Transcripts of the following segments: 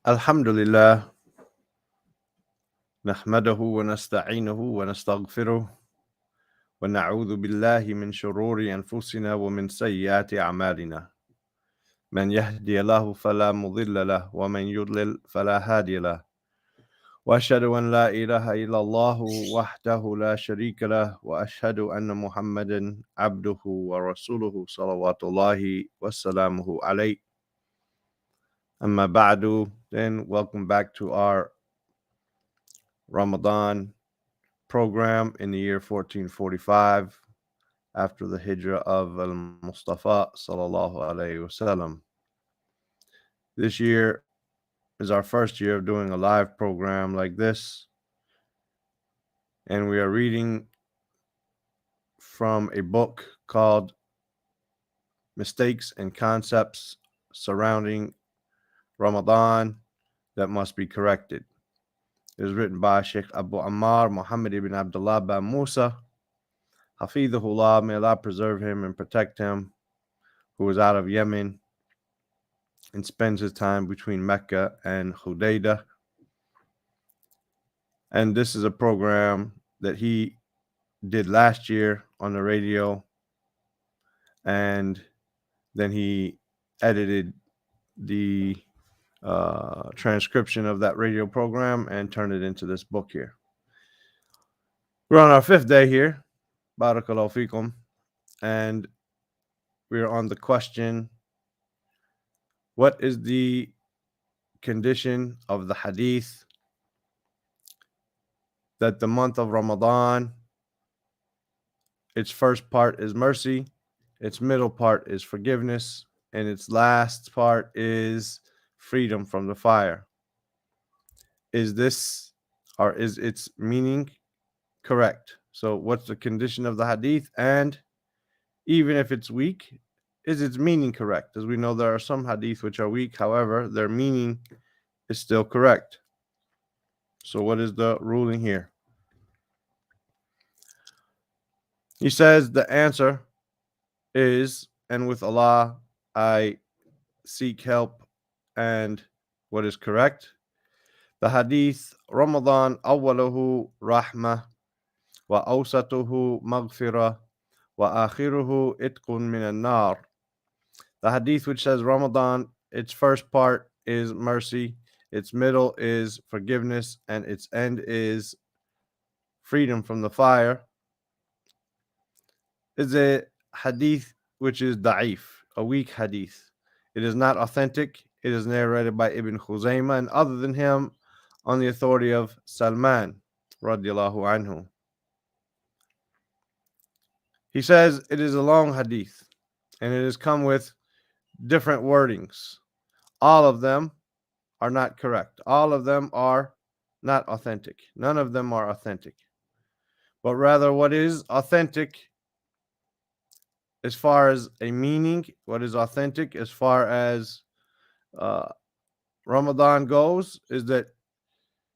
Alhamdulillah, nahmaduhu wa nasta'inuhu wa nastaghfiruh wa na'udhu billahi min shururi anfusina wa min sayyiati a'malina. Man yahdiyallahu fala mudilla lah wa man yudlil fala hadiya lah. Wa ashhadu an la ilaha illallah wahdahu la sharika lah wa ashhadu anna Muhammadan abduhu wa rasuluhu salawatullahi wa salamuhu alayhi. Amma ba'du, then welcome back to our Ramadan program in the year 1445 after the hijrah of Al-Mustafa sallallahu alayhi wasallam. This year is our first year of doing a live program like this, and we are reading from a book called Mistakes and Concepts Surrounding Ramadan That Must Be Corrected. It is written by Sheikh Abu Ammar Muhammad ibn Abdullah bin Musa, Hafidhullah, may Allah preserve him and protect him, who is out of Yemen and spends his time between Mecca and Hudaydah. And this is a program that he did last year on the radio, and then he edited the transcription of that radio program and turned it into this book here. We're on our fifth day here, Barakallahu fikum, and we're on the question, what is the condition of the hadith that the month of Ramadan, its first part is mercy, its middle part is forgiveness, and its last part is freedom from the fire? Is its meaning correct? So what's the condition of the hadith? And even if it's weak, is its meaning correct? As we know, there are some hadith which are weak, however, their meaning is still correct. So what is the ruling here? He says the answer is, and with Allah I seek help, and what is correct, the hadith, Ramadan awwaluhu rahmah wa awsatuhu maghfirah wa akhiruhu itqun min an-nar. The hadith which says Ramadan, its first part is mercy, its middle is forgiveness, and its end is freedom from the fire, is a hadith which is da'if, a weak hadith. It is not authentic. It is narrated by Ibn Khuzaymah and other than him on the authority of Salman radiallahu anhu. He says it is a long hadith and it has come with different wordings. All of them are not correct. All of them are not authentic. None of them are authentic. But rather, what is authentic as far as a meaning, what is authentic as far as Ramadan goes, is that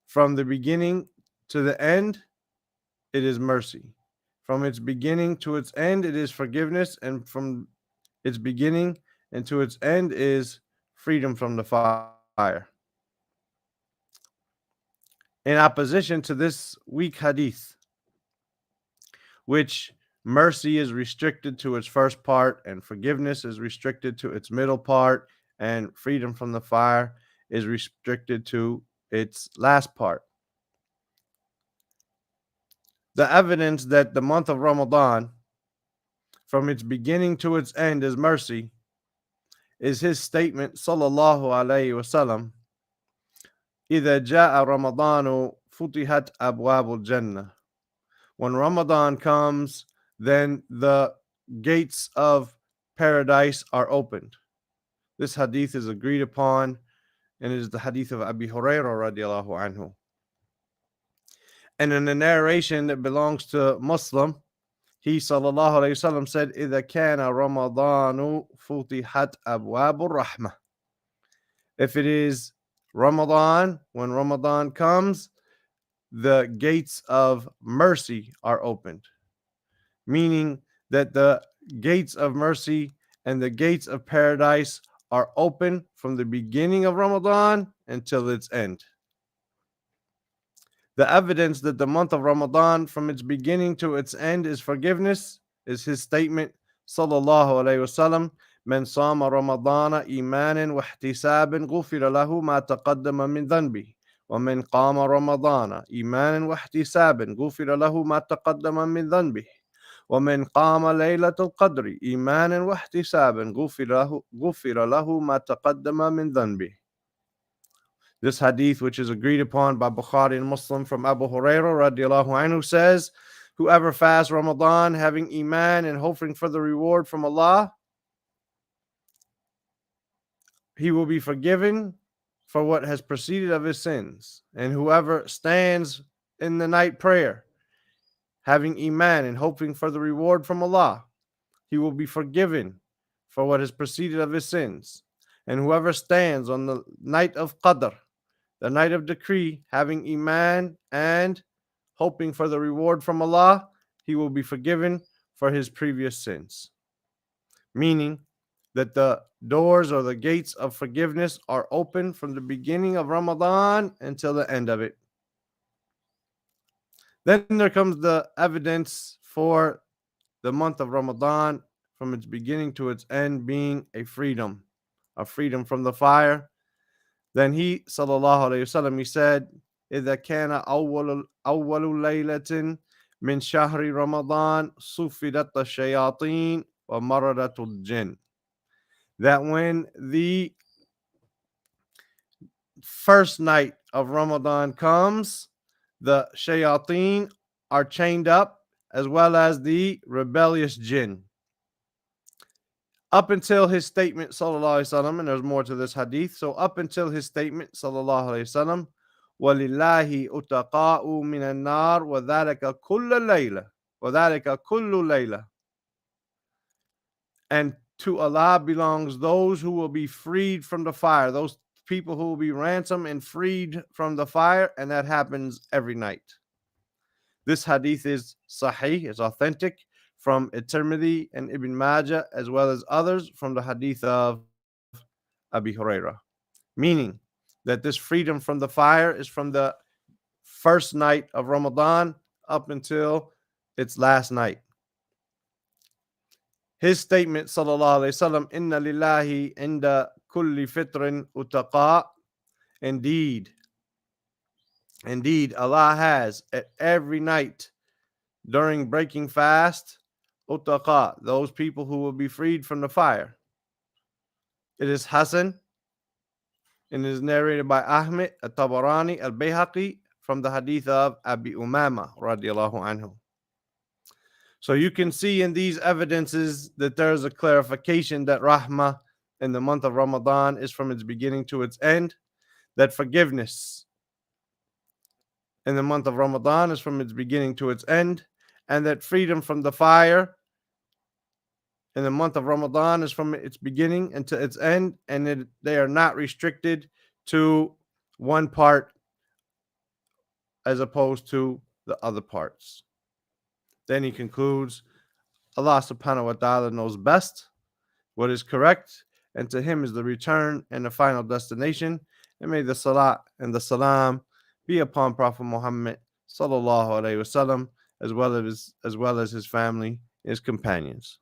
from the beginning to the end, it is mercy. From its beginning to its end, it is forgiveness. And from its beginning and to its end is freedom from the fire. In opposition to this weak hadith, which mercy is restricted to its first part and forgiveness is restricted to its middle part and freedom from the fire is restricted to its last part. The evidence that the month of Ramadan, from its beginning to its end, is mercy is his statement, sallallahu alayhi wasallam, إِذَا جَاءَ رَمَضَانُ فُتِحَتْ أَبْوَابُ الْجَنَّةِ. When Ramadan comes, then the gates of paradise are opened. This hadith is agreed upon, and it is the hadith of Abi Hurairah radiallahu anhu. And in the narration that belongs to Muslim, he sallallahu alayhi wasallam said, إِذَا كَانَ رَمَضَانُ فُتِحَتْ أَبْوَابُ الرَّحْمَةِ. If it is Ramadan, when Ramadan comes, the gates of mercy are opened. Meaning that the gates of mercy and the gates of paradise are open from the beginning of Ramadan until its end. The evidence that the month of Ramadan from its beginning to its end is forgiveness is his statement, sallallahu alayhi wasallam, من صام رمضان إيمانا واحتسابا غفر له ما تقدم من ذنبه ومن قام رمضان إيمانا واحتسابا غفر له ما تقدم من ذنبه ومن قام ليلة القدر إيمانا واحتسابا غفر له ما تقدم من ذنبه. This hadith, which is agreed upon by Bukhari and Muslim from Abu Hurairah radiallahu anhu, says, whoever fasts Ramadan having iman and hoping for the reward from Allah, he will be forgiven for what has preceded of his sins. And whoever stands in the night prayer having iman and hoping for the reward from Allah, he will be forgiven for what has preceded of his sins. And whoever stands on the night of Qadr, the night of decree, having iman and hoping for the reward from Allah, he will be forgiven for his previous sins. Meaning that the doors or the gates of forgiveness are open from the beginning of Ramadan until the end of it. Then there comes the evidence for the month of Ramadan from its beginning to its end being a freedom from the fire. Then he, sallallahu alayhi wasallam, he said, إذا كان أول ليلة من شهر رمضان صفدت الشياطين ومردت الجن. That when the first night of Ramadan comes, the shayateen are chained up, as well as the rebellious jinn. Up until his statement, sallallahu alaihi wasallam, and there's more to this hadith. So up until his statement, sallallahu alaihi wasallam, وَلِلَّهِ أُتَقَاءُ مِنَ النَّارِ وَذَلِكَ كُلَّ لَيْلَةٍ وَذَلِكَ كُلُّ لَيْلَةٍ. And to Allah belongs those who will be freed from the fire, those people who will be ransomed and freed from the fire, and that happens every night. This hadith is sahih, is authentic from At-Tirmidhi and Ibn Majah, as well as others from the hadith of Abi Hurairah. Meaning that this freedom from the fire is from the first night of Ramadan up until its last night. His statement, sallallahu alayhi wasallam, inna lillahi inda kulli fitrin utaqa. Indeed, Allah has at every night during breaking fast, utaqa, those people who will be freed from the fire. It is Hasan, and it is narrated by Ahmed, At-Tabarani, Al-Bayhaqi, from the hadith of Abi Umama radiallahu anhu. So you can see in these evidences that there is a clarification that rahmah in the month of Ramadan is from its beginning to its end, that forgiveness in the month of Ramadan is from its beginning to its end, and that freedom from the fire in the month of Ramadan is from its beginning and to its end, and they are not restricted to one part as opposed to the other parts. Then he concludes, Allah subhanahu wa ta'ala knows best what is correct, and to him is the return and the final destination. And may the salat and the salam be upon Prophet Muhammad sallallahu alaihi wasallam, as well as his family, his companions.